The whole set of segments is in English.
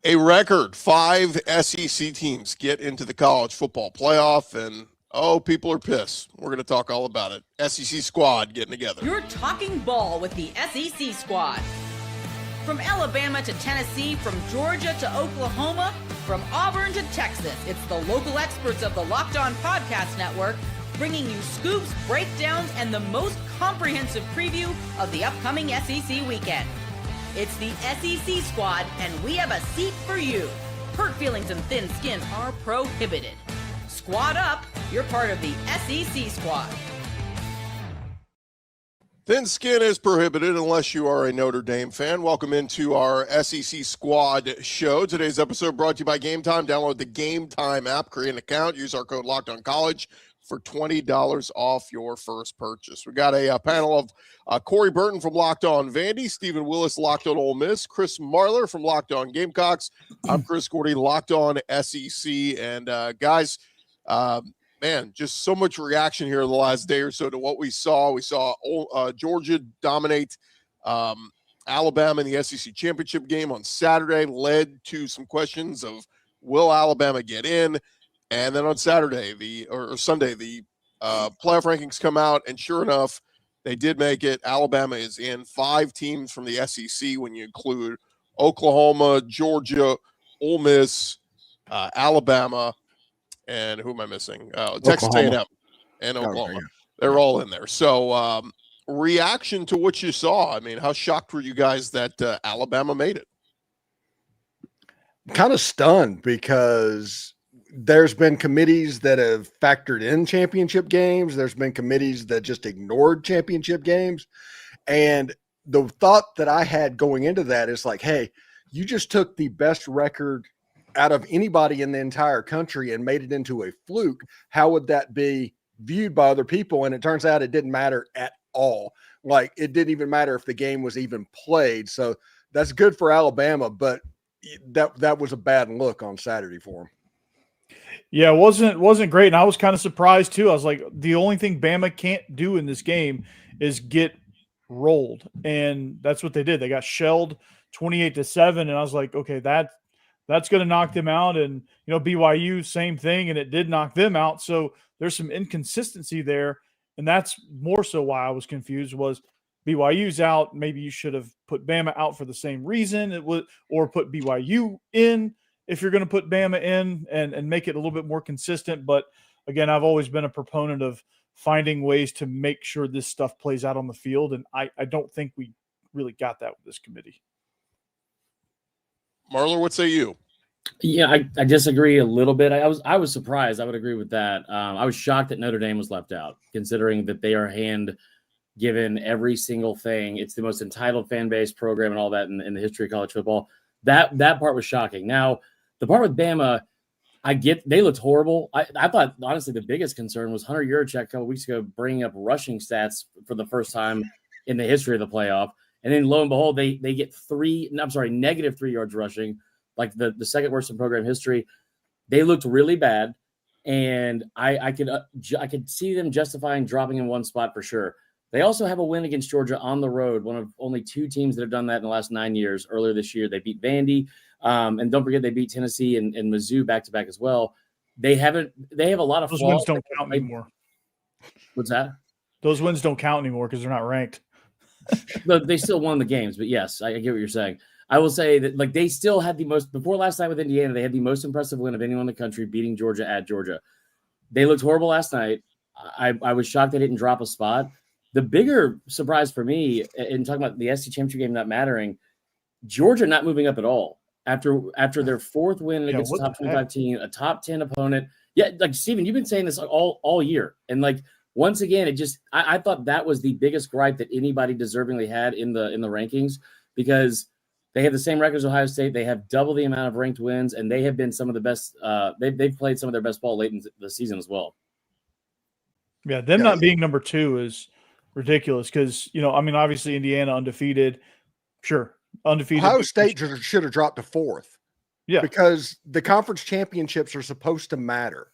A record 5 SEC teams get into the college football playoff, and people are pissed. We're going to talk all about it. SEC squad getting together. You're talking ball with the SEC squad. From Alabama to Tennessee, from Georgia to Oklahoma, from Auburn to Texas, it's the local experts of the Locked On Podcast Network bringing you scoops, breakdowns, and the most comprehensive preview of the upcoming SEC weekend. It's the SEC squad, and we have a seat for you. Hurt feelings and thin skin are prohibited. Squad up, you're part of the SEC squad. Thin skin is prohibited unless you are a Notre Dame fan. Welcome into our SEC Squad show. Today's episode brought to you by Gametime. Download the Gametime app, create an account, use our code LOCKEDONCollege for $20 off your first purchase. We got a panel of Corey Burton from Locked On Vandy, Stephen Willis, Locked On Ole Miss, Chris Marler from Locked On Gamecocks. I'm Chris Gordy, Locked On SEC. And guys, man, just so much reaction here in the last day or so to what we saw. We saw Georgia dominate Alabama in the SEC championship game on Saturday, led to some questions of will Alabama get in? And then on Saturday, Sunday, the playoff rankings come out, and sure enough, they did make it. Alabama is in. 5 teams from the SEC when you include Oklahoma, Georgia, Ole Miss, Alabama, and who am I missing? Texas A&M and Oklahoma. Okay. They're all in there. So reaction to what you saw. I mean, how shocked were you guys that Alabama made it? Kind of stunned because there's been committees that have factored in championship games. There's been committees that just ignored championship games. And the thought that I had going into that is like, hey, you just took the best record out of anybody in the entire country and made it into a fluke. How would that be viewed by other people? And it turns out it didn't matter at all. Like, it didn't even matter if the game was even played. So that's good for Alabama, but that was a bad look on Saturday for them. Yeah, it wasn't great. And I was kind of surprised too. I was like, the only thing Bama can't do in this game is get rolled. And that's what they did. They got shelled 28-7. And I was like, okay, that's going to knock them out. And, BYU, same thing. And it did knock them out. So there's some inconsistency there. And that's more so why I was confused was BYU's out. Maybe you should have put Bama out for the same reason or put BYU in if you're going to put Bama in and make it a little bit more consistent. But again, I've always been a proponent of finding ways to make sure this stuff plays out on the field. And I don't think we really got that with this committee. Marler, what say you? Yeah, I disagree a little bit. I was surprised. I would agree with that. I was shocked that Notre Dame was left out, considering that they are hand-given every single thing. It's the most entitled fan-based program and all that in the history of college football. That part was shocking. Now, the part with Bama, I get they looked horrible. I thought, honestly, the biggest concern was Hunter Yurachek a couple weeks ago bringing up rushing stats for the first time in the history of the playoff. And then lo and behold, they get negative 3 yards rushing, like the second worst in program history. They looked really bad, and I could see them justifying dropping in one spot for sure. They also have a win against Georgia on the road, one of only 2 teams that have done that in the last 9 years. Earlier this year, they beat Vandy, and don't forget they beat Tennessee and Mizzou back to back as well. They have a lot of those flaws. Wins don't count anymore. What's that? Those wins don't count anymore because they're not ranked. They still won the games, but yes, I get what you're saying. I will say that they still had the most before last night with Indiana. They had the most impressive win of anyone in the country, beating Georgia at Georgia. They looked horrible last night. I was shocked they didn't drop a spot. The bigger surprise for me, in talking about the SEC championship game not mattering, Georgia not moving up at all after their 4th win against a top 25 team, a top 10 opponent. Yeah, like Steven, you've been saying this all year, and once again, I thought that was the biggest gripe that anybody deservingly had in the rankings, because they have the same record as Ohio State. They have double the amount of ranked wins, and they have been some of the best. They've played some of their best ball late in the season as well. Yeah, them not being number 2 is ridiculous because, obviously Indiana undefeated. Sure, undefeated. Ohio State should have dropped to 4th. Yeah. Because the conference championships are supposed to matter.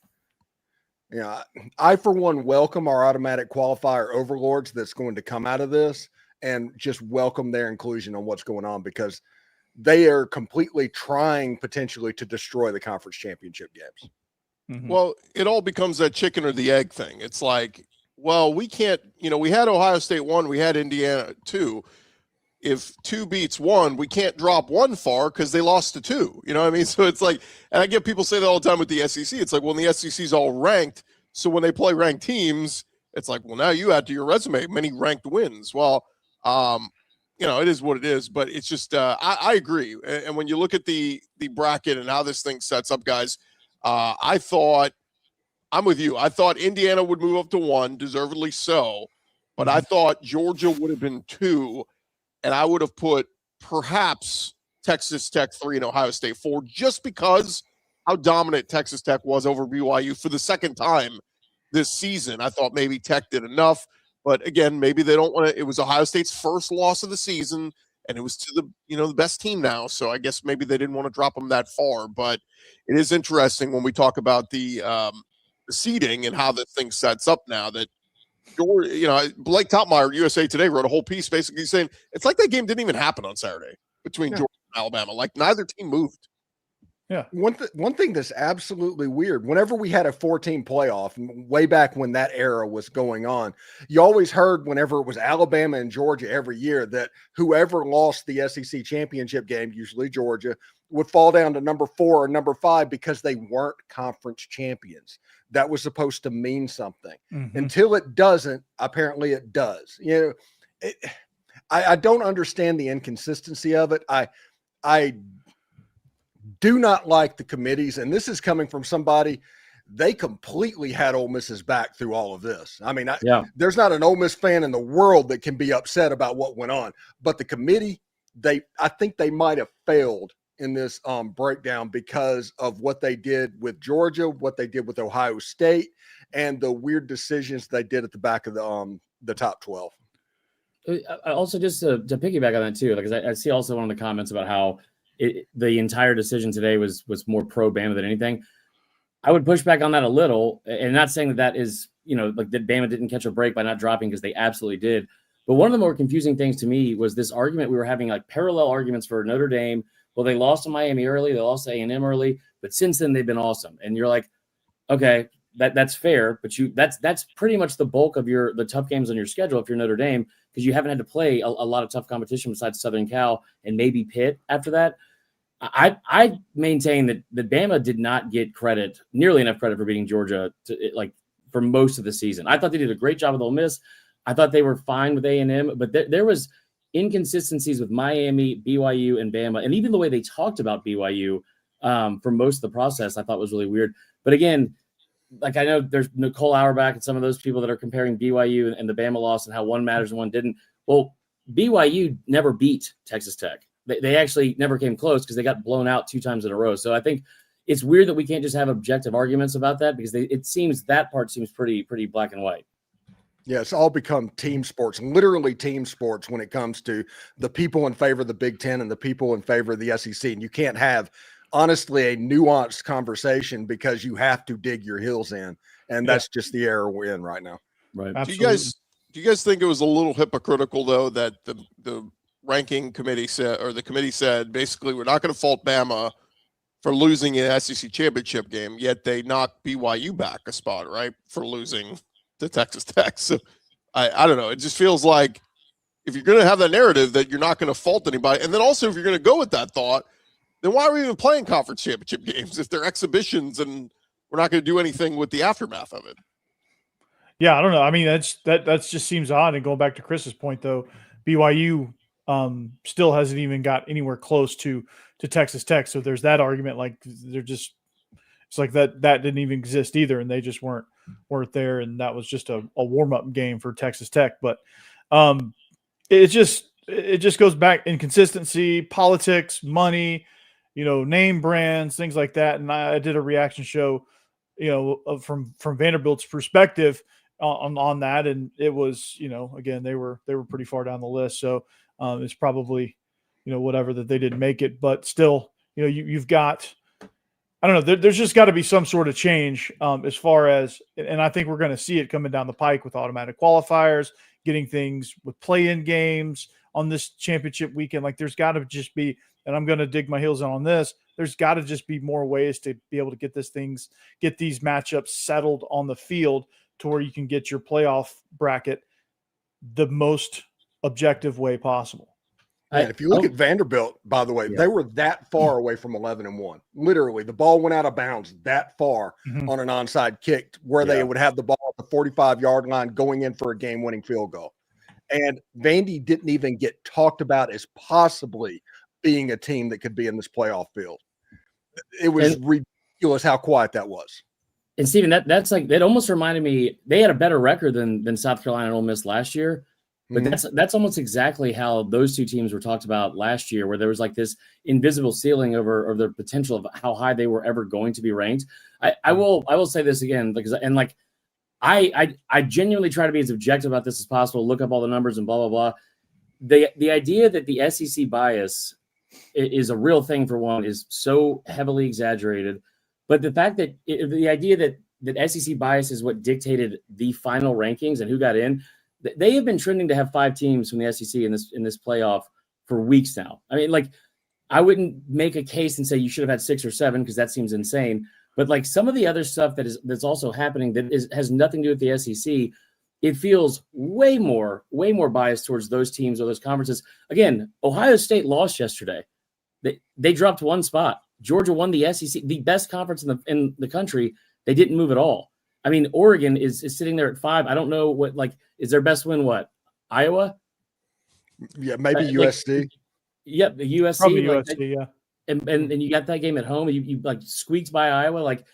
I, for one, welcome our automatic qualifier overlords that's going to come out of this and just welcome their inclusion on what's going on, because they are completely trying potentially to destroy the conference championship games. Mhm. Well, it all becomes that chicken or the egg thing. It's like, well, we can't, we had Ohio State 1, we had Indiana 2. If 2 beats 1, we can't drop 1 far because they lost to 2. You know what I mean? So it's like, and I get people say that all the time with the SEC. It's like, well, the SEC is all ranked. So when they play ranked teams, it's like, well, now you add to your resume many ranked wins. Well, it is what it is, but it's just, I agree. And when you look at the bracket and how this thing sets up, guys, I thought, I'm with you. I thought Indiana would move up to 1, deservedly so, but I thought Georgia would have been 2, and I would have put perhaps Texas Tech 3 and Ohio State 4, just because how dominant Texas Tech was over BYU for the second time this season. I thought maybe Tech did enough, but again, maybe they don't want to. It was Ohio State's first loss of the season, and it was to the best team now. So I guess maybe they didn't want to drop them that far. But it is interesting when we talk about the seeding and how the thing sets up now. That Blake Topmeyer, USA Today, wrote a whole piece basically saying it's like that game didn't even happen on Saturday between Georgia and Alabama. Like neither team moved. Yeah. One thing that's absolutely weird, whenever we had a 14 playoff, way back when that era was going on, you always heard whenever it was Alabama and Georgia every year that whoever lost the SEC championship game, usually Georgia, would fall down to number 4 or number 5 because they weren't conference champions. That was supposed to mean something. Mm-hmm. Until it doesn't, apparently it does. I don't understand the inconsistency of it. I do not like the committees, and this is coming from somebody, they completely had Ole Miss's back through all of this. I mean, there's not an Ole Miss fan in the world that can be upset about what went on, but the committee, I think they might have failed in this breakdown because of what they did with Georgia, what they did with Ohio State, and the weird decisions they did at the back of the top 12. I also, just to piggyback on that too, because I see also one of the comments about how the entire decision today was more pro Bama than anything. I would push back on that a little, and not saying that is, like that Bama didn't catch a break by not dropping, because they absolutely did. But one of the more confusing things to me was this argument we were having, like parallel arguments for Notre Dame. Well, they lost to Miami early, they lost to A&M early, but since then they've been awesome. And you're like, okay, that's fair, but that's pretty much the bulk of the tough games on your schedule if you're Notre Dame, because you haven't had to play a lot of tough competition besides Southern Cal and maybe Pitt after that. I maintain that Bama did not get nearly enough credit for beating Georgia for most of the season. I thought they did a great job with Ole Miss. I thought they were fine with A&M, but there was inconsistencies with Miami, BYU, and Bama, and even the way they talked about BYU for most of the process, I thought was really weird. But again, like I know there's Nicole Auerbach and some of those people that are comparing BYU and the Bama loss and how one matters and one didn't. Well, BYU never beat Texas Tech. They actually never came close because they got blown out 2 times in a row. So I think it's weird that we can't just have objective arguments about that, because that part seems pretty black and white. Yeah, it's all become team sports, literally team sports, when it comes to the people in favor of the Big Ten and the people in favor of the SEC. And you can't have, honestly, a nuanced conversation because you have to dig your heels in. And that's just the era we're in right now. Right. Absolutely. Do you guys think it was a little hypocritical, though, that the ranking committee said, or the committee said, basically, we're not going to fault Bama for losing an SEC championship game, yet they knocked BYU back a spot, right, for losing to Texas Tech? So I don't know. It just feels like if you're going to have that narrative that you're not going to fault anybody, and then also if you're going to go with that thought, then why are we even playing conference championship games if they're exhibitions and we're not going to do anything with the aftermath of it? Yeah, I don't know. I mean, that just seems odd. And going back to Chris's point, though, BYU still hasn't even got anywhere close to Texas Tech. So there's that argument. Like it's like that didn't even exist either, and they just weren't there, and that was just a warm-up game for Texas Tech. But it just goes back inconsistency, politics, money, name brands, things like that. And I did a reaction show, from Vanderbilt's perspective on that, and it was, again, they were pretty far down the list. So it's probably, whatever that they didn't make it, but still, you've got, I don't know, there's just got to be some sort of change as far as, and I think we're going to see it coming down the pike with automatic qualifiers, getting things with play-in games on this championship weekend. Like there's got to just be, and I'm going to dig my heels in on this, there's got to just be more ways to be able to get these matchups settled on the field to where you can get your playoff bracket the most objective way possible. And if you look at Vanderbilt, by the way, they were that far away from 11-1. Literally, the ball went out of bounds that far on an onside kick where they would have the ball at the 45-yard line going in for a game-winning field goal. And Vandy didn't even get talked about as possibly being a team that could be in this playoff field. It was ridiculous how quiet that was. And Steven, that almost reminded me, they had a better record than South Carolina and Ole Miss last year. But that's almost exactly how those two teams were talked about last year, where there was like this invisible ceiling over their potential of how high they were ever going to be ranked. I will say this again, because I genuinely try to be as objective about this as possible, look up all the numbers and blah blah blah. The idea that the SEC bias is a real thing, for one, is so heavily exaggerated. But the fact that the idea that SEC bias is what dictated the final rankings and who got in. They have been trending to have 5 teams from the SEC in this playoff for weeks now. I mean, like, I wouldn't make a case and say you should have had 6 or 7 because that seems insane. But like some of the other stuff that's also happening has nothing to do with the SEC. It feels way more biased towards those teams or those conferences. Again, Ohio State lost yesterday. They dropped 1 spot. Georgia won the SEC, the best conference in the country. They didn't move at all. I mean, Oregon is sitting there at 5. I don't know what, like, is their best win what? Iowa? Yeah, maybe USC. Yep, the USC. Probably USC, yeah. And you got that game at home. You like squeaked by Iowa. Like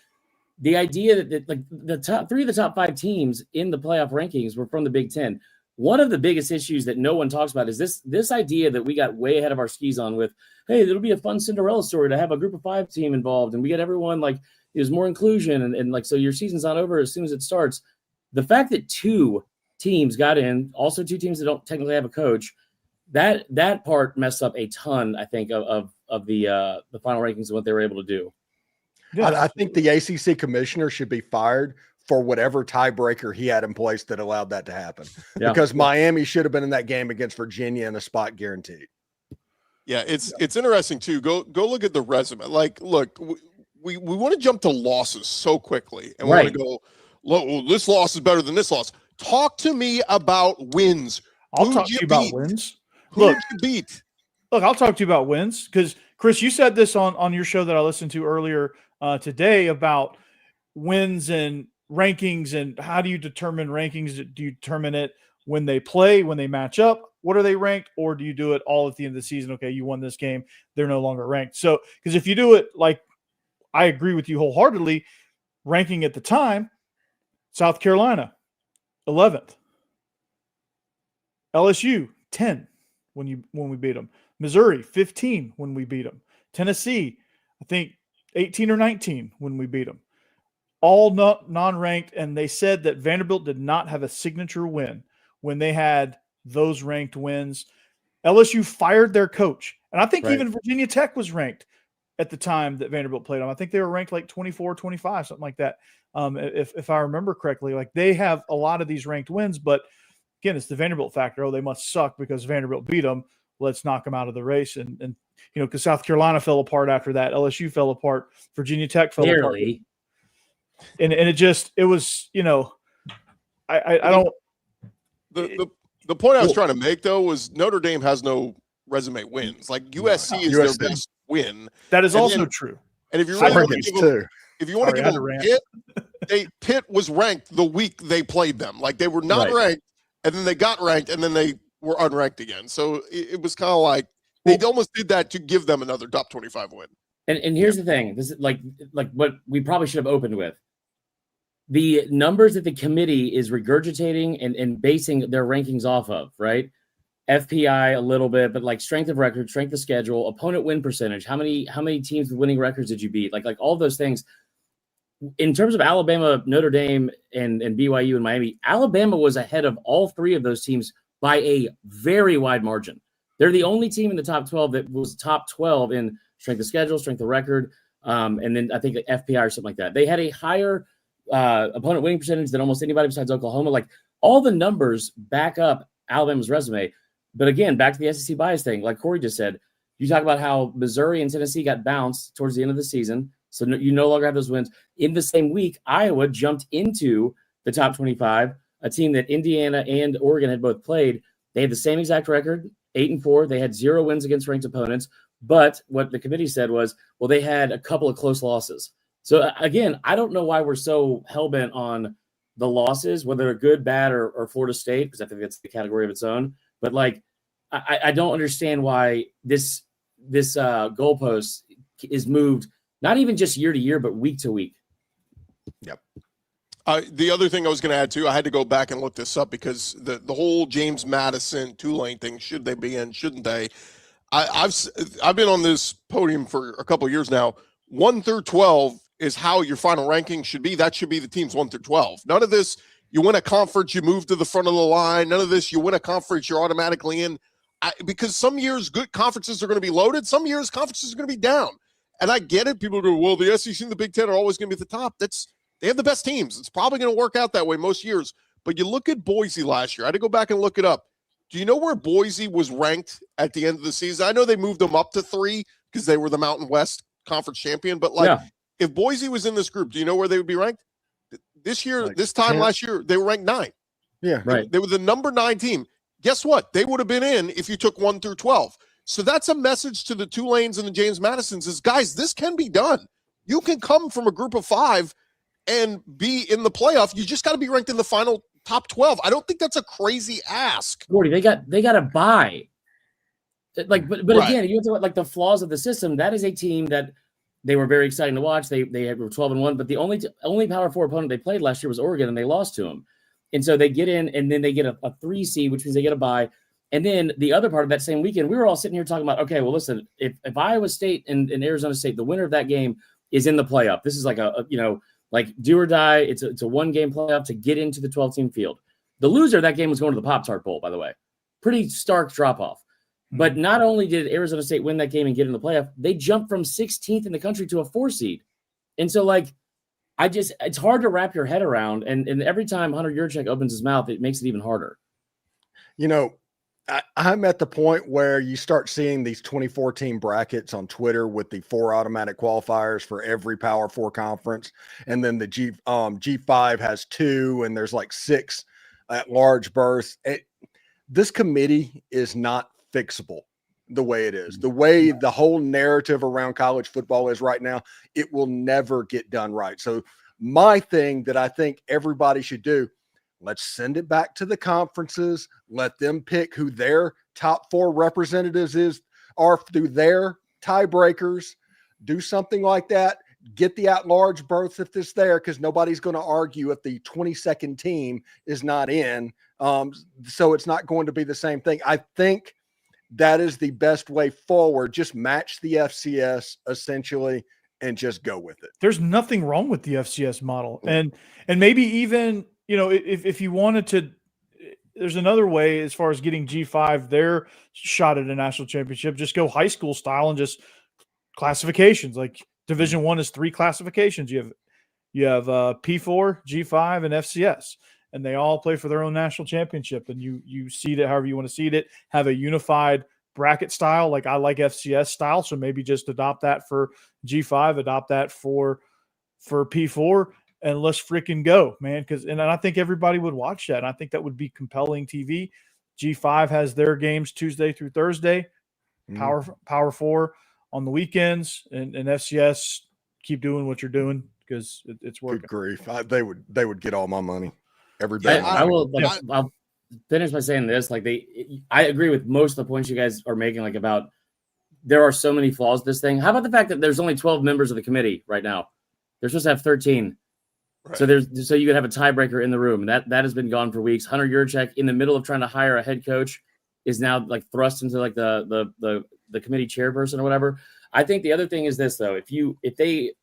the idea that like the top 3 of the top 5 teams in the playoff rankings were from the Big Ten. One of the biggest issues that no one talks about is this idea that we got way ahead of our skis on with, hey, it'll be a fun Cinderella story to have a group of 5 team involved, and we get everyone like. There's more inclusion and like, so your season's not over as soon as it starts. The fact that 2 teams got in, also 2 teams that don't technically have a coach, that part messed up a ton, I think, of the final rankings and what they were able to do. Yeah, I think the ACC commissioner should be fired for whatever tiebreaker he had in place that allowed that to happen. Yeah. Because Miami should have been in that game against Virginia and a spot guaranteed. Yeah, it's interesting too. Go look at the resume. Like, look. We want to jump to losses so quickly, and we want to go, look, this loss is better than this loss. Talk to me about wins. I'll talk to you about wins. Who did you beat? Look, I'll talk to you about wins because, Chris, you said this on your show that I listened to earlier today about wins and rankings and how do you determine rankings? Do you determine it when they play, when they match up? What are they ranked? Or do you do it all at the end of the season? Okay, you won this game. They're no longer ranked. So, because if you do it like, I agree with you wholeheartedly. Ranking at the time, South Carolina, 11th. LSU, 10 when we beat them. Missouri, 15 when we beat them. Tennessee, I think 18 or 19 when we beat them. All non-ranked, and they said that Vanderbilt did not have a signature win when they had those ranked wins. LSU fired their coach, and I think even Virginia Tech was ranked at the time that Vanderbilt played them. I think they were ranked like 24, 25, something like that. If I remember correctly, like they have a lot of these ranked wins, but again, it's the Vanderbilt factor. Oh, they must suck because Vanderbilt beat them. Let's knock them out of the race. And you know, because South Carolina fell apart after that. LSU fell apart. Virginia Tech fell apart. And it was, you know, I don't. The point I was trying to make though was Notre Dame has no resume wins. Like USC is their best win. That is also true. And if you really want to give them Pitt was ranked the week they played them. Like they were not ranked, and then they got ranked, and then they were unranked again. So it was kind of like they almost did that to give them another top 25 win. And here's the thing. This is like what we probably should have opened with. The numbers that the committee is regurgitating and basing their rankings off of, right? FPI a little bit, but like strength of record, strength of schedule, opponent win percentage, how many teams with winning records did you beat? Like all those things. In terms of Alabama, Notre Dame, and BYU and Miami, Alabama was ahead of all 3 of those teams by a very wide margin. They're the only team in the top 12 that was top 12 in strength of schedule, strength of record, and then I think FPI or something like that. They had a higher opponent winning percentage than almost anybody besides Oklahoma. Like all the numbers back up Alabama's resume. But again, back to the SEC bias thing, like Corey just said, you talk about how Missouri and Tennessee got bounced towards the end of the season. So you no longer have those wins. In the same week, Iowa jumped into the top 25, a team that Indiana and Oregon had both played. They had the same exact record, 8-4. They had 0 wins against ranked opponents. But what the committee said was, well, they had a couple of close losses. So again, I don't know why we're so hell-bent on the losses, whether they're good, bad, or Florida State, because I think that's the category of its own. But like, I don't understand why this goalpost is moved, not even just year to year, but week to week. Yep. The other thing I was going to add too, I had to go back and look this up because the whole James Madison Tulane thing, should they be in, shouldn't they? I've been on this podium for a couple of years now. 1 through 12 is how your final ranking should be. That should be the teams 1 through 12. None of this, you win a conference, you move to the front of the line. None of this, you win a conference, you're automatically in. Because some years good conferences are going to be loaded. Some years conferences are going to be down. And I get it. People go, well, the SEC and the Big Ten are always going to be at the top. They have the best teams. It's probably going to work out that way most years. But you look at Boise last year. I had to go back and look it up. Do you know where Boise was ranked at the end of the season? I know they moved them up to 3 because they were the Mountain West Conference champion. But if Boise was in this group, do you know where they would be ranked? This year, this time last year, they were ranked 9. Yeah, right. They were the number 9 team. Guess what? They would have been in if you took 1 through 12. So that's a message to the Tulanes and the James Madisons is, guys, this can be done. You can come from a group of 5 and be in the playoff. You just got to be ranked in the final top 12. I don't think that's a crazy ask. 40, they got a bye. Like, but Right. Again, you know, like the flaws of the system, that is a team that they were very exciting to watch. They were 12-1, but the only Power 4 opponent they played last year was Oregon, and they lost to them. And so they get in, and then they get a 3 seed, which means they get a bye. And then the other part of that same weekend, we were all sitting here talking about, okay, well, listen, if Iowa State and Arizona State, the winner of that game is in the playoff. This is like like do or die. It's a 1-game playoff to get into the 12-team field. The loser of that game was going to the Pop-Tart Bowl, by the way. Pretty stark drop-off. But not only did Arizona State win that game and get in the playoff, they jumped from 16th in the country to a 4 seed. And so, like, it's hard to wrap your head around. And every time Hunter Yurchek opens his mouth, it makes it even harder. You know, I'm at the point where you start seeing these 24-team brackets on Twitter with the 4 automatic qualifiers for every Power 4 conference. And then the G5 has 2, and there's like 6 at-large berths. This committee is not fixable the way it is. The way the whole narrative around college football is right now, it will never get done right. So my thing that I think everybody should do, let's send it back to the conferences. Let them pick who their top 4 representatives are through their tiebreakers. Do something like that. Get the at-large berths if it's there, because nobody's going to argue if the 22nd team is not in. So it's not going to be the same thing. I think that is the best way forward. Just match the FCS essentially and just go with it. There's nothing wrong with the FCS model. And maybe even, you know, if you wanted to, there's another way as far as getting G5 their shot at a national championship. Just go high school style and just classifications. Like Division I is 3 classifications. You have P4, G5, and FCS, and they all play for their own national championship. And you seed it however you want to seed it. Have a unified bracket style. Like I like FCS style, so maybe just adopt that for G5, adopt that for P4. And let's freaking go, man. And I think everybody would watch that. And I think that would be compelling TV. G5 has their games Tuesday through Thursday, Power 4 on the weekends, and FCS keep doing what you're doing because it's working. Good grief. They would get all my money. Every day. I'll finish by saying this. Like I agree with most of the points you guys are making, like about there are so many flaws to this thing. How about the fact that there's only 12 members of the committee right now? They're supposed to have 13. Right. So you could have a tiebreaker in the room, and that has been gone for weeks. Hunter Yurchek, in the middle of trying to hire a head coach, is now like thrust into like the committee chairperson or whatever. I think the other thing is this though: if they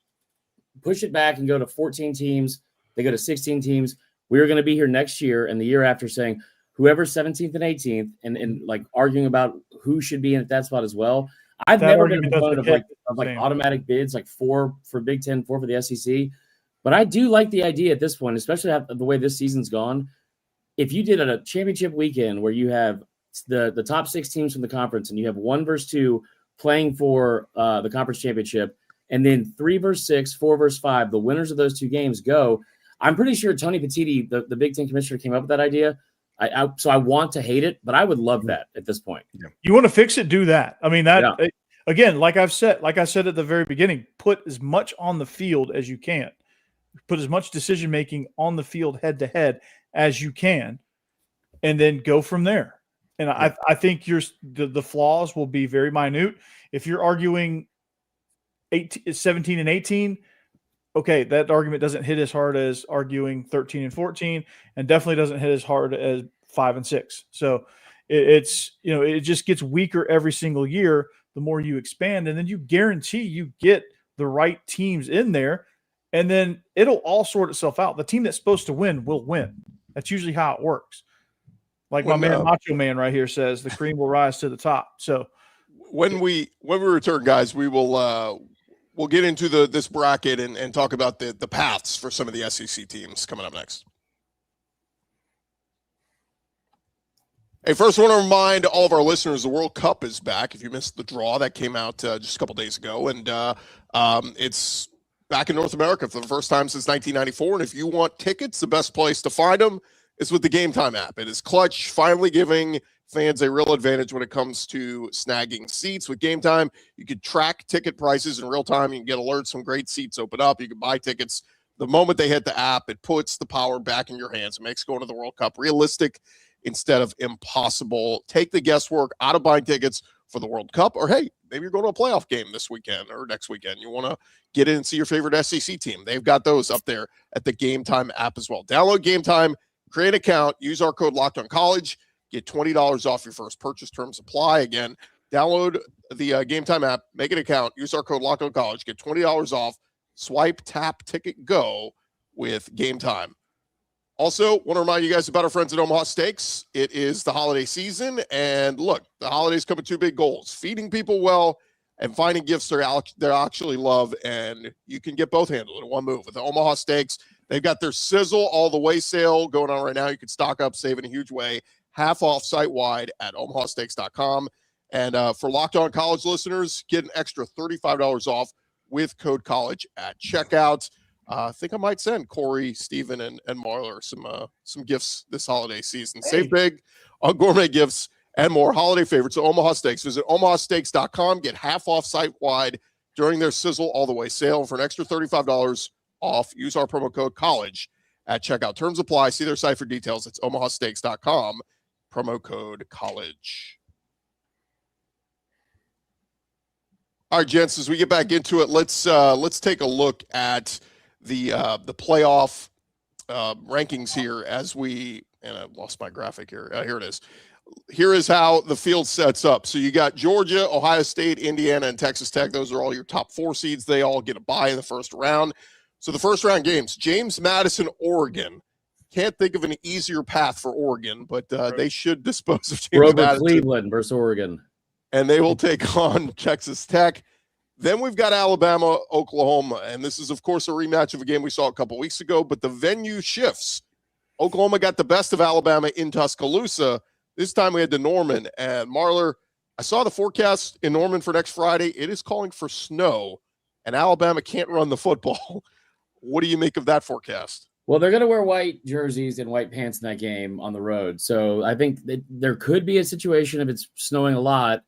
push it back and go to 14 teams, they go to 16 teams. We're going to be here next year and the year after saying whoever's 17th and 18th, and like arguing about who should be in at that spot as well. I've never been a proponent of automatic bids, like 4 for Big Ten, 4 for the SEC. But I do like the idea at this point, especially the way this season's gone. If you did a championship weekend where you have the top 6 teams from the conference, and you have 1 versus 2 playing for the conference championship, and then 3 versus 6, 4 versus 5, the winners of those 2 games go. I'm pretty sure Tony Petitti, the Big Ten commissioner, came up with that idea. So I want to hate it, but I would love that at this point. You want to fix it, do that. I mean, again, like I said at the very beginning, put as much on the field as you can. Put as much decision-making on the field head-to-head as you can, and then go from there. And I think the flaws will be very minute. If you're arguing 17 and 18, okay, that argument doesn't hit as hard as arguing 13 and 14, and definitely doesn't hit as hard as 5 and 6. So it's it just gets weaker every single year the more you expand, and then you guarantee you get the right teams in there. And then it'll all sort itself out. The team that's supposed to win will win. That's usually how it works. Like my man Macho Man right here says, the cream will rise to the top. So when we return, guys, we will we'll get into this bracket and talk about the paths for some of the SEC teams coming up next. Hey, first I want to remind all of our listeners the World Cup is back. If you missed the draw, that came out just a couple days ago, and it's back in North America for the first time since 1994. And if you want tickets, the best place to find them is with the Gametime app. It is clutch, finally giving fans a real advantage when it comes to snagging seats. With Gametime, you can track ticket prices in real time. You can get alerts when great seats open up. You can buy tickets the moment they hit the app. It puts the power back in your hands. It makes going to the World Cup realistic instead of impossible. Take the guesswork out of buying tickets for the World Cup, or hey, maybe you're going to a playoff game this weekend or next weekend. You want to get in and see your favorite SEC team. They've got those up there at the Gametime app as well. Download Gametime, create an account, use our code LOCKEDONCollege, get $20 off your first purchase. Terms apply. Again, download the Gametime app, make an account, use our code LOCKEDONCollege, get $20 off, swipe, tap, ticket, go with Gametime. Also, want to remind you guys about our friends at Omaha Steaks. It is the holiday season, and look, the holidays come with 2 big goals: feeding people well and finding gifts they actually love, and you can get both handled in one move with the Omaha Steaks. They've got their Sizzle All the Way sale going on right now. You can stock up, save in a huge way, half off site-wide at omahasteaks.com. And for Locked On College listeners, get an extra $35 off with code college at checkout. I think I might send Corey, Steven, and Marler some gifts this holiday season. Hey. Save big on gourmet gifts and more holiday favorites at Omaha Steaks. Visit omahasteaks.com. Get half off site-wide during their Sizzle All the Way sale. For an extra $35 off, use our promo code college at checkout. Terms apply. See their site for details. It's omahasteaks.com. Promo code college. All right, gents, as we get back into it, let's take a look at the playoff rankings here as we, and I lost my graphic here. Here it is. Here is how the field sets up. So you got Georgia, Ohio State, Indiana, and Texas Tech. Those are all your top 4 seeds. They all get a bye in the first round. So the first round games, James Madison, Oregon. Can't think of an easier path for Oregon, but they should dispose of James Madison. Cleveland versus Oregon. And they will take on Texas Tech. Then we've got Alabama, Oklahoma, and this is, of course, a rematch of a game we saw a couple weeks ago, but the venue shifts. Oklahoma got the best of Alabama in Tuscaloosa. This time we had to Norman. And Marler, I saw the forecast in Norman for next Friday. It is calling for snow, and Alabama can't run the football. What do you make of that forecast? Well, they're going to wear white jerseys and white pants in that game on the road. So I think that there could be a situation if it's snowing a lot.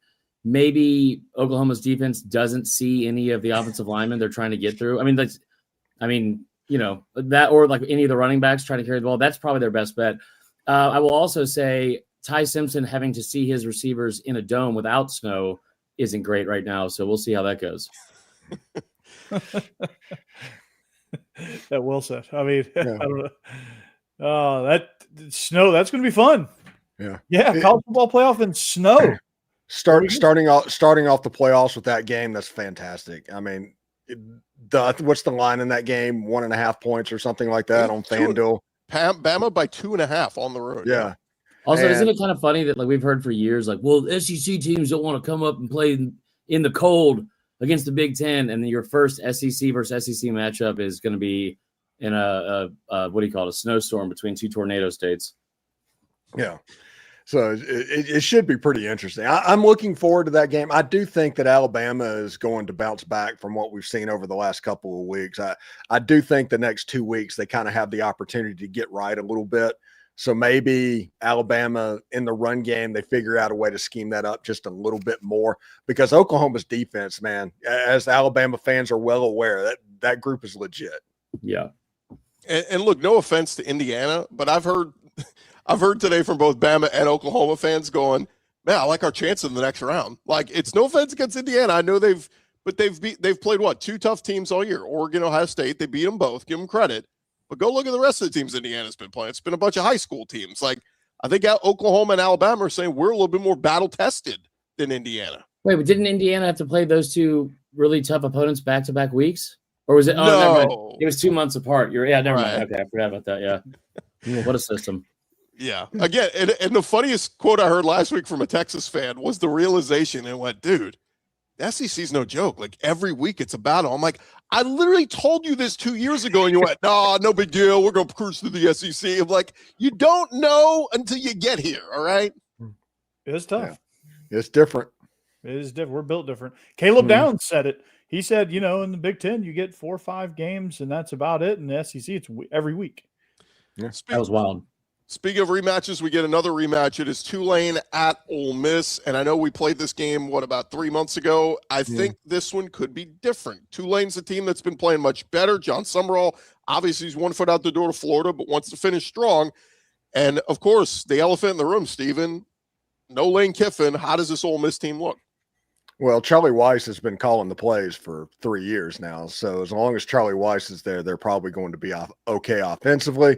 Maybe Oklahoma's defense doesn't see any of the offensive linemen they're trying to get through. I mean, that, or like any of the running backs trying to carry the ball. That's probably their best bet. I will also say Ty Simpson having to see his receivers in a dome without snow isn't great right now. So we'll see how that goes. That well said. I mean, yeah. I don't know. That snow, that's going to be fun. Yeah. College football playoff in snow. Starting off the playoffs with that game, that's fantastic. I mean, what's the line in that game? 1.5 points or something like that on FanDuel. Bama by 2.5 on the road. Yeah. Also, isn't it kind of funny that we've heard for years, well, SEC teams don't want to come up and play in the cold against the Big Ten, and then your first SEC versus SEC matchup is going to be in a snowstorm between 2 tornado states. Yeah. So it should be pretty interesting. I'm looking forward to that game. I do think that Alabama is going to bounce back from what we've seen over the last couple of weeks. I do think the next 2 weeks they kind of have the opportunity to get right a little bit. So maybe Alabama in the run game, they figure out a way to scheme that up just a little bit more, because Oklahoma's defense, man, as Alabama fans are well aware, that group is legit. Yeah. And look, no offense to Indiana, but I've heard today from both Bama and Oklahoma fans going, man, I like our chance in the next round. Like, it's no offense against Indiana. I know they've played what, 2 tough teams all year, Oregon, Ohio State. They beat them both. Give them credit. But go look at the rest of the teams Indiana's been playing. It's been a bunch of high school teams. Like, I think Oklahoma and Alabama are saying we're a little bit more battle tested than Indiana. Wait, but didn't Indiana have to play those 2 really tough opponents back-to-back weeks? Or was it? Oh, no. Never mind. It was 2 months apart. Never Right. mind. Okay, I forgot about that. Yeah. What a system. Yeah. Again, and the funniest quote I heard last week from a Texas fan was the realization, and went, dude, the SEC's no joke. Like, every week it's a battle. I'm like, I literally told you this 2 years ago, and you went, nah, no big deal. We're going to cruise through the SEC. I'm like, you don't know until you get here, all right? It's tough. Yeah. It's different. It is different. We're built different. Caleb Downs said it. He said, in the Big Ten, you get 4 or 5 games, and that's about it. In the SEC, it's every week. Yeah. That was wild. Speaking of rematches, we get another rematch. It is Tulane at Ole Miss. And I know we played this game, about 3 months ago. I think this one could be different. Tulane's a team that's been playing much better. John Summerall, obviously, he's 1 foot out the door to Florida, but wants to finish strong. And, of course, the elephant in the room, Steven, no Lane Kiffin. How does this Ole Miss team look? Well, Charlie Weiss has been calling the plays for 3 years now. So as long as Charlie Weiss is there, they're probably going to be okay offensively.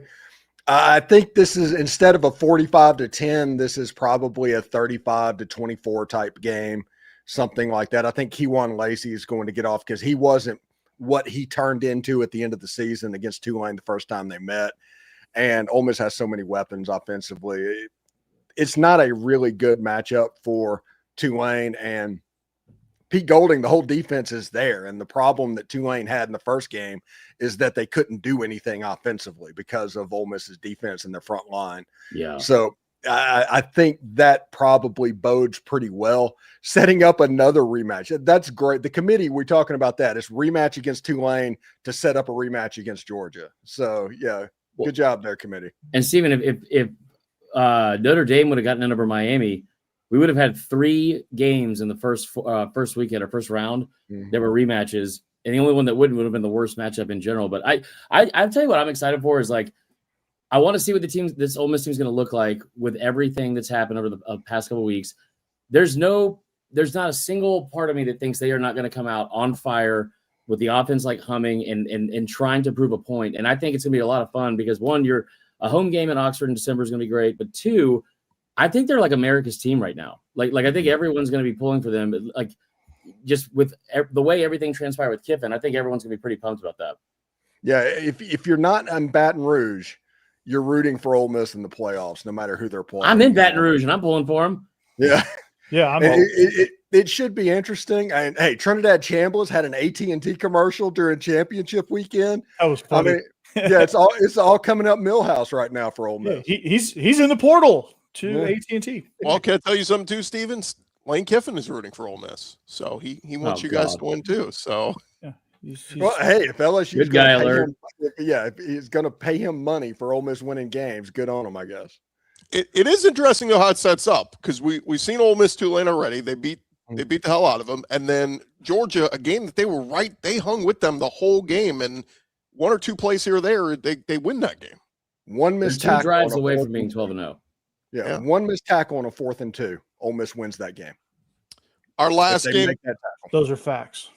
I think this is, instead of a 45-10, this is probably a 35-24 type game, something like that. I think Kejuan Lacey is going to get off because he wasn't what he turned into at the end of the season against Tulane the first time they met. And Ole Miss has so many weapons offensively. It's not a really good matchup for Tulane, and Pete Golding, the whole defense is there. And the problem that Tulane had in the first game is that they couldn't do anything offensively because of Ole Miss's defense in their front line. Yeah. So I think that probably bodes pretty well. Setting up another rematch, that's great. The committee, we're talking about that. It's rematch against Tulane to set up a rematch against Georgia. So, yeah, good job there, committee. And, Steven, if Notre Dame would have gotten in over Miami, we would have had 3 games in the first weekend or first round. There were rematches, and the only one that would have been the worst matchup in general. But I'll tell you what I'm excited for is, like, I want to see what this Ole Miss team is going to look like with everything that's happened over the past couple of weeks. There's not a single part of me that thinks they are not going to come out on fire with the offense like humming and trying to prove a point. And I think it's going to be a lot of fun because, one, a home game in Oxford in December is going to be great, but 2, I think they're like America's team right now. Like I think everyone's going to be pulling for them. But like, just with the way everything transpired with Kiffin, I think everyone's going to be pretty pumped about that. Yeah, if you're not in Baton Rouge, you're rooting for Ole Miss in the playoffs, no matter who they're playing. I'm in Baton Rouge, and I'm pulling for them. Yeah. Yeah, it should be interesting. And hey, Trinidad Chambliss had an AT&T commercial during championship weekend. That was funny. I mean, yeah, it's all coming up Millhouse right now for Ole Miss. Yeah, he's in the portal to AT&T. Well, can I tell you something too, Steven? Lane Kiffin is rooting for Ole Miss, so he wants you guys to win too. So, yeah, he's well, hey, if LSU good guy alert. If he's going to pay him money for Ole Miss winning games, good on him, I guess. It is interesting though how it sets up because we've seen Ole Miss Tulane already. They beat the hell out of them, and then Georgia, a game that they hung with them the whole game, and 1 or 2 plays here or there, they win that game. One missed tackle, 2 drives away from being 12-0. Yeah, 1 missed tackle on a 4th and 2. Ole Miss wins that game. Our last game. Those are facts.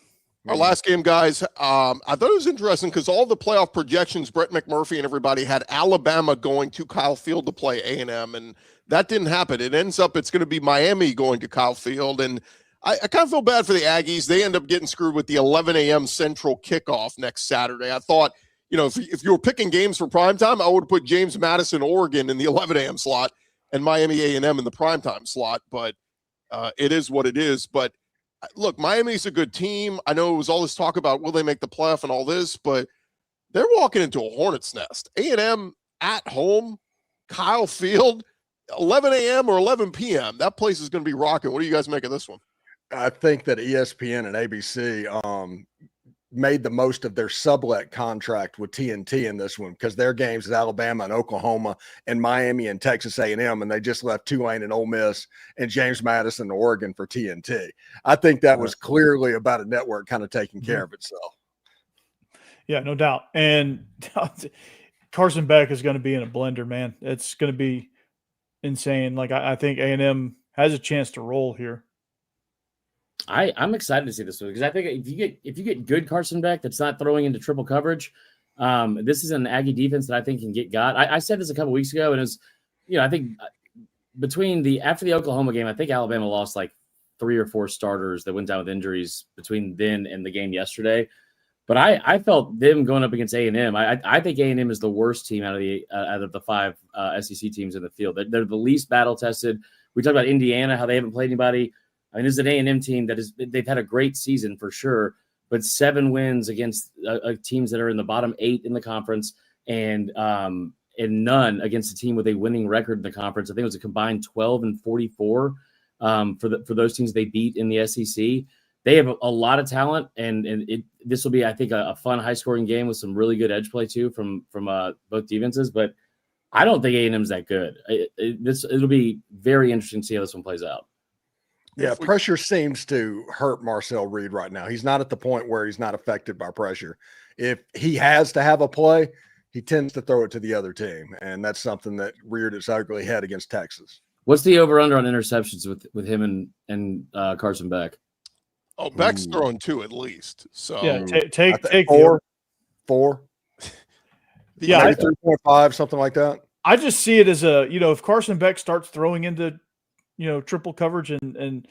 Our last game, guys, I thought it was interesting because all the playoff projections, Brett McMurphy and everybody had Alabama going to Kyle Field to play A&M, and that didn't happen. It ends up it's going to be Miami going to Kyle Field, and I kind of feel bad for the Aggies. They end up getting screwed with the 11 a.m. Central kickoff next Saturday. I thought, if you were picking games for primetime, I would have put James Madison, Oregon in the 11 a.m. slot and Miami A&M in the primetime slot, but it is what it is. But look, Miami's a good team. I know it was all this talk about will they make the playoff and all this, but they're walking into a hornet's nest. A&M at home, Kyle Field. 11 a.m. or 11 p.m. That place is going to be rocking. What do you guys make of this one? I think that ESPN and ABC made the most of their sublet contract with TNT in this one, because their games is Alabama and Oklahoma and Miami and Texas A&M, and they just left Tulane and Ole Miss and James Madison, Oregon for TNT. I think that was clearly about a network kind of taking care of itself. Yeah, no doubt. And Carson Beck is going to be in a blender, man. It's going to be insane. Like, I think A&M has a chance to roll here. I'm excited to see this one, because I think if you get good Carson Beck that's not throwing into triple coverage, this is an Aggie defense that I think can get got. I said this a couple weeks ago, and it was, I think after the Oklahoma game, I think Alabama lost like 3 or 4 starters that went down with injuries between then and the game yesterday. But I felt them going up against A&M. I think A&M is the worst team out of the 5 SEC teams in the field. They're the least battle tested. We talked about Indiana, how they haven't played anybody. I mean, this is an A&M team they've had a great season for sure, but 7 wins against teams that are in the bottom 8 in the conference, and none against a team with a winning record in the conference. I think it was a combined 12-44 for those teams they beat in the SEC. They have a lot of talent, and this will be, I think, a fun, high-scoring game with some really good edge play too from both defenses. But I don't think A&M's that good. It'll be very interesting to see how this one plays out. Yeah, pressure seems to hurt Marcel Reed right now. He's not at the point where he's not affected by pressure. If he has to have a play, he tends to throw it to the other team, and that's something that reared its ugly head against Texas. What's the over/under on interceptions with him and Carson Beck? Oh, Beck's throwing 2 at least. So yeah, take 4. Yeah, 3.5, something like that. I just see it as if Carson Beck starts throwing into triple coverage and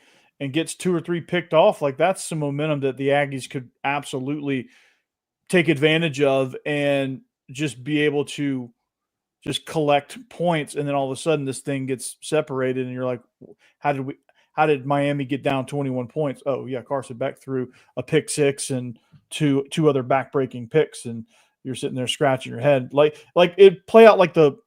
gets 2 or 3 picked off, like that's some momentum that the Aggies could absolutely take advantage of and just be able to just collect points. And then all of a sudden this thing gets separated and you're like, how did Miami get down 21 points? Oh yeah, Carson Beck threw a pick 6 and two other back-breaking picks, and you're sitting there scratching your head. Like it play out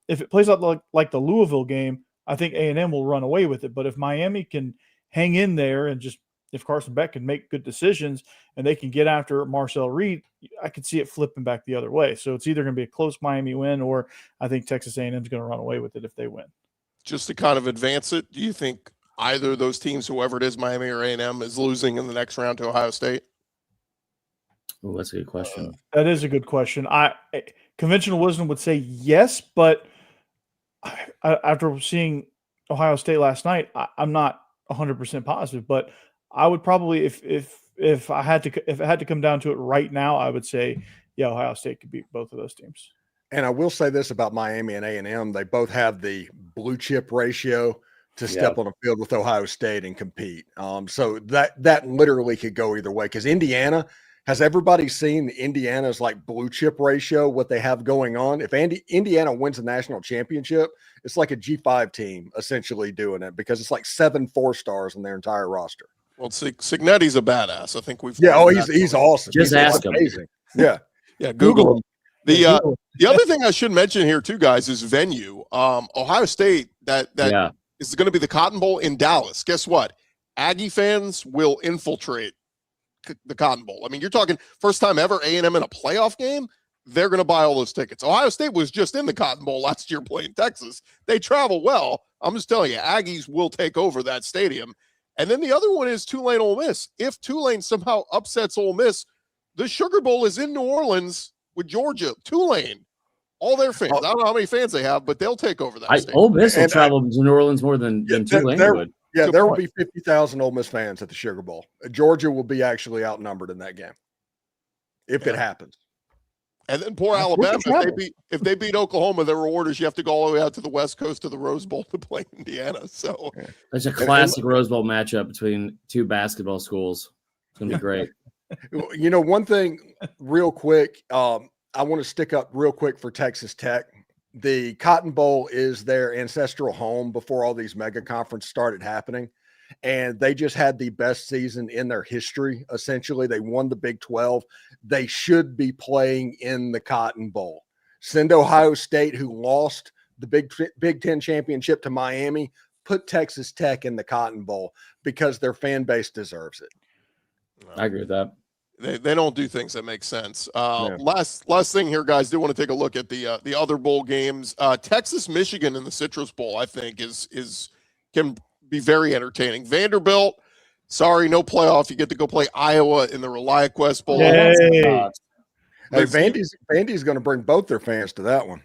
if it plays out like the Louisville game, I think A&M will run away with it. But if Miami can hang in there and if Carson Beck can make good decisions and they can get after Marcel Reed, I could see it flipping back the other way. So it's either going to be a close Miami win, or I think Texas A&M is going to run away with it if they win. Just to kind of advance it, do you think either of those teams, whoever it is, Miami or A&M, is losing in the next round to Ohio State? Oh, that's a good question. That is a good question. Conventional wisdom would say yes, but after seeing Ohio State last night, I'm not 100% positive. But I would probably, if it had to come down to it right now, I would say, yeah, Ohio State could beat both of those teams. And I will say this about Miami and A&M: they both have the blue chip ratio to step on a field with Ohio State and compete. So that literally could go either way, because Indiana. Has everybody seen Indiana's like blue chip ratio, what they have going on? If Indiana wins the national championship, it's like a G5 team essentially doing it, because it's like 7 4-stars in their entire roster. Well, Cignetti's a badass. I think we've. Yeah. Oh, he's awesome. Just ask him. Amazing. Yeah. Yeah. Google him. The other thing I should mention here too, guys, is venue. Ohio State that is going to be the Cotton Bowl in Dallas. Guess what? Aggie fans will infiltrate the Cotton Bowl. I mean, you're talking first time ever A&M in a playoff game. They're going to buy all those tickets. Ohio State was just in the Cotton Bowl last year playing Texas. They travel well. I'm just telling you, Aggies will take over that stadium. And then the other one is Tulane Ole Miss. If Tulane somehow upsets Ole Miss, the Sugar Bowl is in New Orleans with Georgia. Tulane, all their fans. I don't know how many fans they have, but they'll take over that stadium. Ole Miss will travel to New Orleans more than Tulane would. Yeah, there will be 50,000 Ole Miss fans at the Sugar Bowl. Georgia will be actually outnumbered in that game if it happens. And then poor Alabama, if they beat Oklahoma, their reward is you have to go all the way out to the West Coast to the Rose Bowl to play Indiana. So there's a classic Rose Bowl matchup between 2 basketball schools. It's going to be great. One thing real quick, I want to stick up real quick for Texas Tech. The Cotton Bowl is their ancestral home before all these mega conferences started happening. And they just had the best season in their history. Essentially, they won the Big 12. They should be playing in the Cotton Bowl. Send Ohio State, who lost the Big Ten championship to Miami, put Texas Tech in the Cotton Bowl because their fan base deserves it. I agree with that. They don't do things that make sense. Yeah. Last thing here, guys. Do want to take a look at the other bowl games. Texas, Michigan in the Citrus Bowl, I think can be very entertaining. Vanderbilt, sorry, no playoff. You get to go play Iowa in the ReliaQuest Bowl. Yay. Hey, Vandy's going to bring both their fans to that one.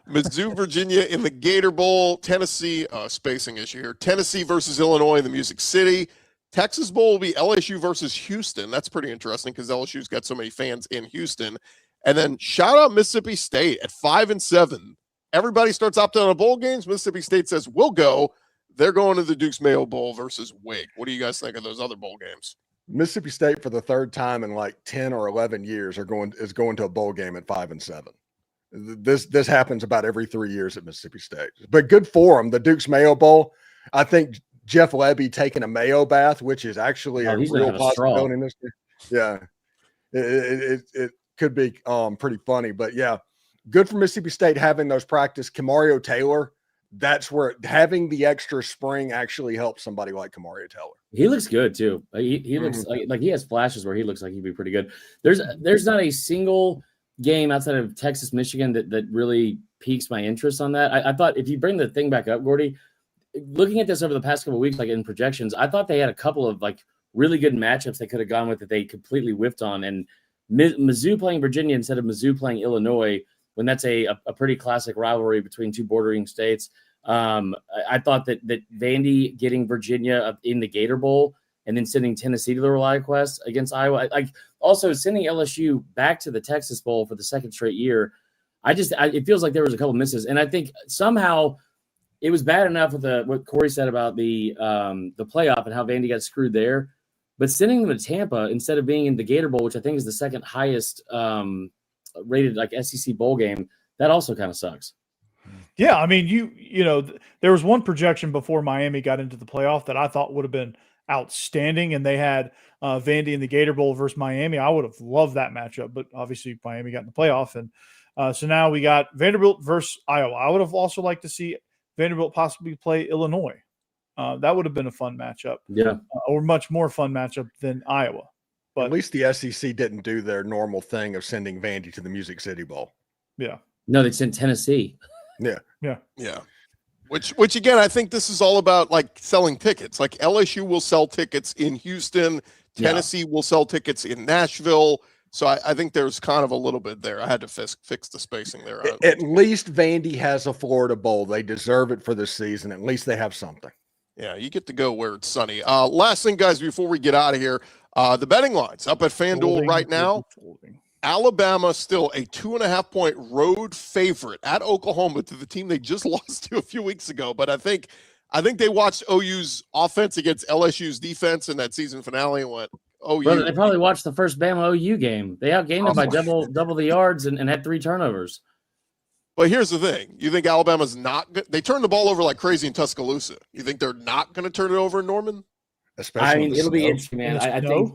Mizzou, Virginia in the Gator Bowl. Tennessee, spacing issue here. Tennessee versus Illinois in the Music City. Texas Bowl will be LSU versus Houston. That's pretty interesting because LSU's got so many fans in Houston. And then shout out Mississippi State at 5-7. Everybody starts opting on bowl games. Mississippi State says, we'll go. They're going to the Duke's Mayo Bowl versus Wake. What do you guys think of those other bowl games? Mississippi State for the third time in like 10 or 11 years is going to a bowl game at 5-7. This happens about every 3 years at Mississippi State, but good for them. The Duke's Mayo Bowl. I think Jeff Lebby taking a Mayo bath, which is actually a real possibility in this year. Yeah, it could be pretty funny, but yeah, good for Mississippi State having those practice. Kamario Taylor. That's where having the extra spring actually helps somebody like Kamario Taylor. He looks good too. He looks like he has flashes where he looks like he'd be pretty good. There's not a single game outside of Texas, Michigan that really piques my interest on that. I thought if you bring the thing back up, Gordy, looking at this over the past couple of weeks, like in projections, I thought they had a couple of like really good matchups they could have gone with that they completely whiffed on. And Mizzou playing Virginia instead of Mizzou playing Illinois, when that's a pretty classic rivalry between two bordering states. I thought that Vandy getting Virginia in the Gator Bowl and then sending Tennessee to the ReliaQuest against Iowa, like also sending LSU back to the Texas Bowl for the second straight year. It feels like there was a couple misses, and I think somehow it was bad enough with what Corey said about the playoff and how Vandy got screwed there, but sending them to Tampa instead of being in the Gator Bowl, which I think is the second highest rated like SEC bowl game, that also kind of sucks. Yeah, I mean, you know, there was one projection before Miami got into the playoff that I thought would have been outstanding, and they had Vandy in the Gator Bowl versus Miami. I would have loved that matchup, but obviously Miami got in the playoff, and so now we got Vanderbilt versus Iowa. I would have also liked to see Vanderbilt possibly play Illinois. That would have been a fun matchup, or much more fun matchup than Iowa. But at least the SEC didn't do their normal thing of sending Vandy to the Music City Bowl. Yeah, no, they sent Tennessee. Yeah. Which again, I think this is all about like selling tickets. Like LSU will sell tickets in Houston, Tennessee will sell tickets in Nashville. So I think there's kind of a little bit there. I had to fix the spacing there. At least Vandy has a Florida Bowl. They deserve it for this season. At least they have something. Yeah, you get to go where it's sunny. Last thing, guys, before we get out of here, the betting lines up at FanDuel right now. Alabama still a 2.5-point road favorite at Oklahoma to the team they just lost to a few weeks ago. But I think they watched OU's offense against LSU's defense in that season finale and went, OU. Brother, they probably watched the first Bama OU game. They outgained them by double the yards and had 3 turnovers. But here's the thing. You think Alabama's not – they turned the ball over like crazy in Tuscaloosa. You think they're not going to turn it over in Norman? Especially it'll be interesting, man. I think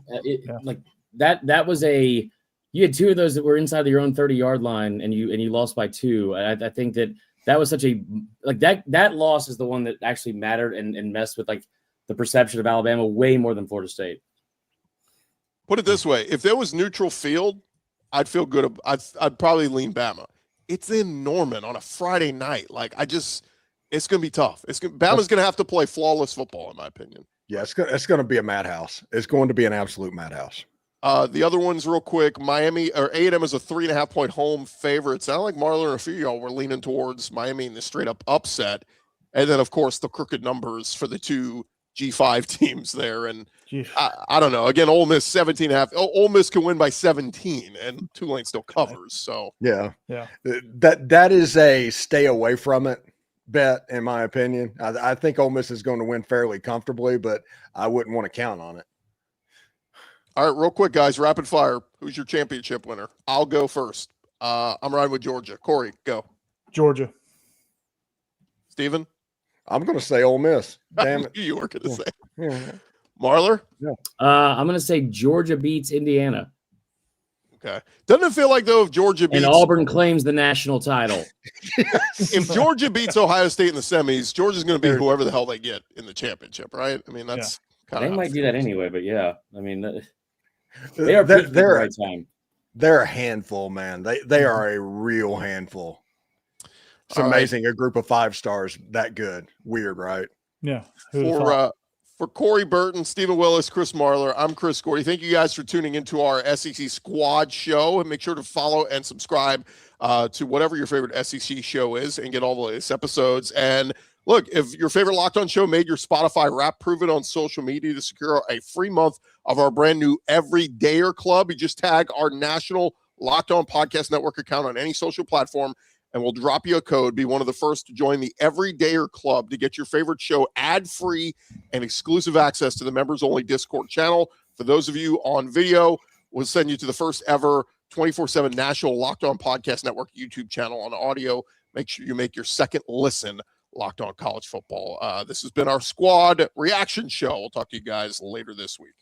like that was a – you had 2 of those that were inside of your own 30-yard line, and you lost by 2. I think that was such a like that loss is the one that actually mattered and messed with like the perception of Alabama way more than Florida State. Put it this way: if there was neutral field, I'd feel good. I'd probably lean Bama. It's in Norman on a Friday night. Like it's going to be tough. Bama's going to have to play flawless football, in my opinion. Yeah, it's going to be a madhouse. It's going to be an absolute madhouse. The other ones real quick, Miami or A&M is a 3.5-point home favorite. It sounded like Marlon and a few of y'all were leaning towards Miami in the straight up upset. And then of course the crooked numbers for the 2 G5 teams there. And I don't know, again, Ole Miss 17.5. Ole Miss can win by 17 and Tulane still covers. So yeah. That is a stay away from it bet, in my opinion. I think Ole Miss is going to win fairly comfortably, but I wouldn't want to count on it. All right, real quick, guys, rapid fire. Who's your championship winner? I'll go first. I'm riding with Georgia. Corey, go. Georgia. Steven? I'm going to say Ole Miss. Damn it. You were going to say. Yeah. Marler? Yeah. I'm going to say Georgia beats Indiana. Okay. Doesn't it feel like, though, if Georgia beats And Auburn claims the national title. if Georgia beats Ohio State in the semis, Georgia's going to be whoever the hell they get in the championship, right? I mean, that's kind of they might do that anyway, but yeah, I mean, they are peaking at the right time. They're a handful, man. They are a real handful. It's amazing. A group of 5 stars that good. Weird, right? Yeah. For Corey Burton, Stephen Willis, Chris Marler, I'm Chris Gordy. Thank you guys for tuning into our SEC Squad show. And make sure to follow and subscribe to whatever your favorite SEC show is and get all the latest episodes. And look, if your favorite Locked On show made your Spotify rap, prove it on social media to secure a free month of our brand new Everydayer Club. You just tag our national Locked On Podcast Network account on any social platform, and we'll drop you a code. Be one of the first to join the Everydayer Club to get your favorite show ad-free and exclusive access to the members-only Discord channel. For those of you on video, we'll send you to the first ever 24/7 national Locked On Podcast Network YouTube channel. On audio, make sure you make your second listen Locked On College Football. This has been our Squad reaction show. We'll talk to you guys later this week.